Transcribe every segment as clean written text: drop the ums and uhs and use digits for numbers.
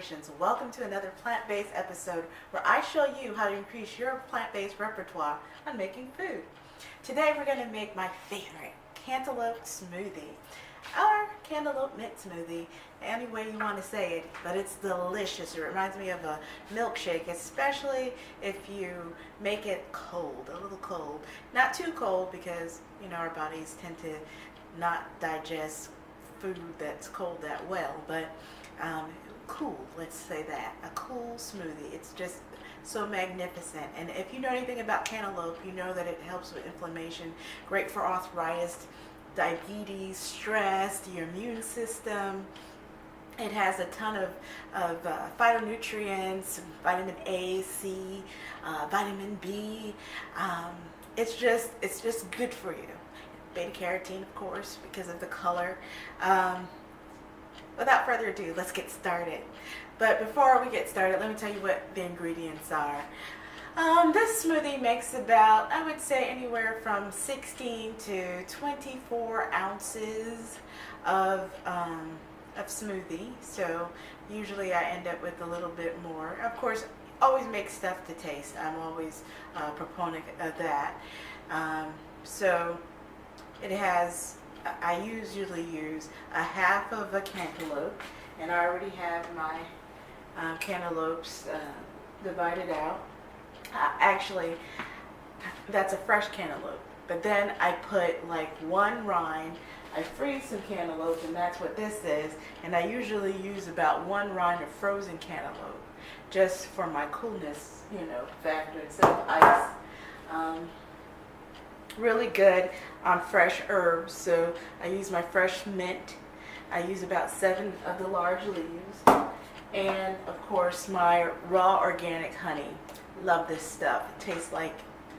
Congratulations. Welcome to another plant-based episode where I show you how to increase your plant-based repertoire on making food. Today we're going to make my favorite cantaloupe smoothie, or cantaloupe mint smoothie, any way you want to say it, but it's delicious. It reminds me of a milkshake, especially if you make it cold, a little cold. Not too cold because, our bodies tend to not digest food that's cold that well, but cool, let's say that. A cool smoothie. It's just so magnificent. And if you know anything about cantaloupe, you know that it helps with inflammation, great for arthritis, diabetes, stress, your immune system. It has a ton of phytonutrients, vitamin A, C, vitamin B. It's just good for you. Beta carotene, of course, because of the color. Without further ado, let's get started. But before we get started, let me tell you what the ingredients are. This smoothie makes about, I would say, anywhere from 16 to 24 ounces of smoothie. So usually I end up with a little bit more. Of course, always make stuff to taste. I'm always a proponent of that. So it has, I usually use a half of a cantaloupe, and I already have my cantaloupes divided out. Actually, that's a fresh cantaloupe, but then I put like one rind. I freeze some cantaloupe, and that's what this is, and I usually use about one rind of frozen cantaloupe just for my coolness, factor instead of ice. Really good on fresh herbs, so I use my fresh mint. I use about 7 of the large leaves, and of course my raw organic honey. Love this stuff. It tastes like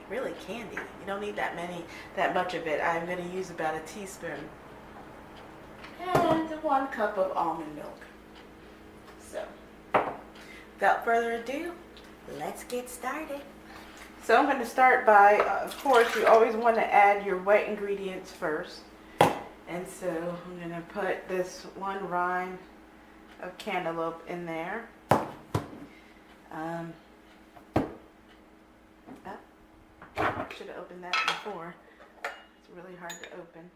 really candy. You don't need that much of it. I'm going to use about a teaspoon and 1 cup of almond milk. So without further ado, let's get started. So I'm going to start by, of course, you always want to add your wet ingredients first. And so I'm going to put this one rind of cantaloupe in there. I should have opened that before. It's really hard to open.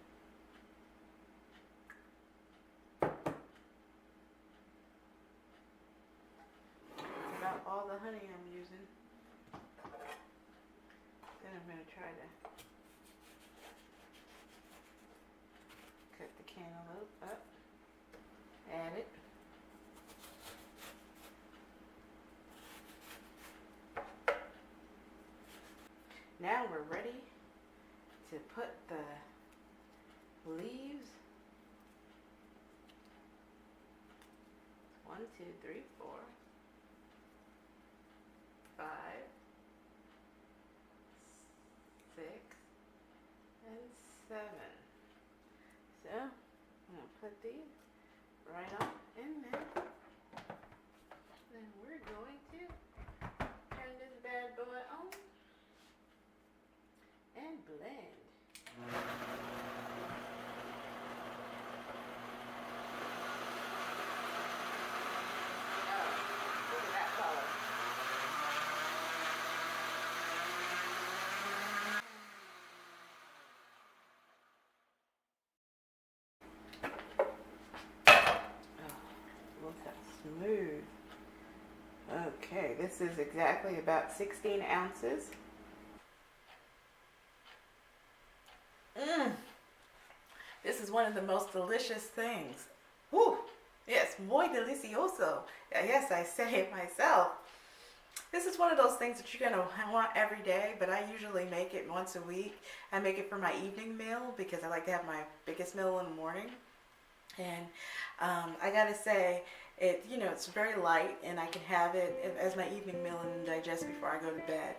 That's about all the honey I'm using. Then I'm going to try to cut the cantaloupe up, add it. Now we're ready to put the leaves. 1, 2, 3, 4, 5, 6, and 7. So I'm going to put these right on in there. Then we're going to turn this bad boy on and blend. Look at that color. Look how smooth. Okay, this is exactly about 16 ounces. This is one of the most delicious things. Woo! Yes, muy delicioso. Yes, I say it myself. This is one of those things that you're going to want every day, but I usually make it once a week. I make it for my evening meal because I like to have my biggest meal in the morning. And I got to say, it's very light, and I can have it as my evening meal and digest before I go to bed.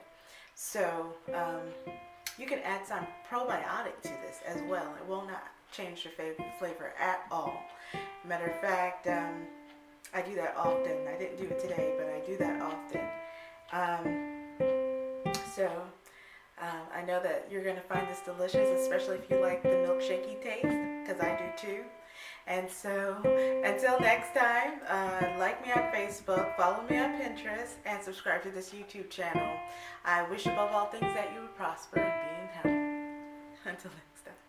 So you can add some probiotic to this as well. It will not change your flavor at all. Matter of fact, I do that often. I didn't do it today, but I do that often. I know that you're going to find this delicious, especially if you like the milkshakey taste, because I do too. And so, until next time, like me on Facebook, follow me on Pinterest, and subscribe to this YouTube channel. I wish above all things that you would prosper and be in health. Until next time.